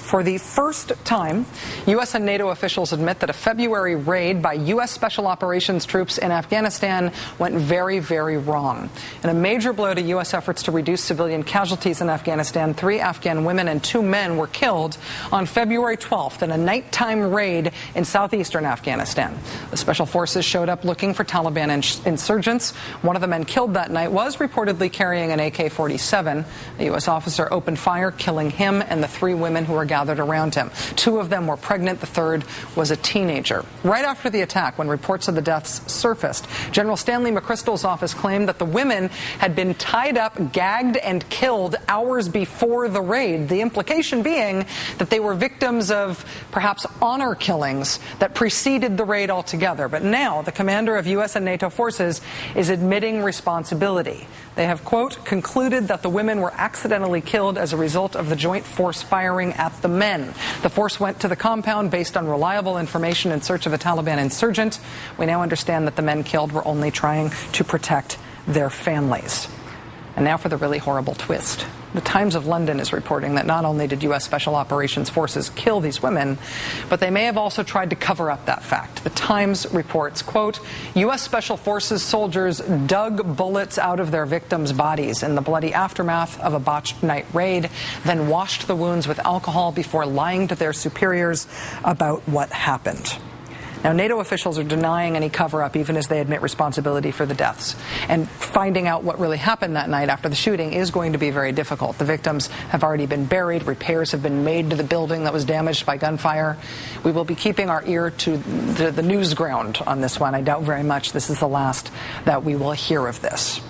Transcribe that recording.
For the first time, U.S. and NATO officials admit that a February raid by U.S. Special Operations troops in Afghanistan went very, very wrong. In a major blow to U.S. efforts to reduce civilian casualties in Afghanistan, 3 Afghan women and 2 men were killed on February 12th in a nighttime raid in southeastern Afghanistan. The special forces showed up looking for Taliban insurgents. One of the men killed that night was reportedly carrying an AK-47. A U.S. officer opened fire, killing him and the 3 women who were gathered around him. 2 of them were pregnant. The 3rd was a teenager. Right after the attack, when reports of the deaths surfaced, General Stanley McChrystal's office claimed that the women had been tied up, gagged, and killed hours before the raid. The implication being that they were victims of perhaps honor killings that preceded the raid altogether. But now the commander of U.S. and NATO forces is admitting responsibility. They have, quote, concluded that the women were accidentally killed as a result of the joint force firing at the men. The force went to the compound based on reliable information in search of a Taliban insurgent. We now understand that the men killed were only trying to protect their families. And now for the really horrible twist. The Times of London is reporting that not only did U.S. Special Operations forces kill these women, but they may have also tried to cover up that fact. The Times reports, quote, U.S. Special Forces soldiers dug bullets out of their victims' bodies in the bloody aftermath of a botched night raid, then washed the wounds with alcohol before lying to their superiors about what happened. Now, NATO officials are denying any cover-up, even as they admit responsibility for the deaths. And finding out what really happened that night after the shooting is going to be very difficult. The victims have already been buried. Repairs have been made to the building that was damaged by gunfire. We will be keeping our ear to the news ground on this one. I doubt very much this is the last that we will hear of this.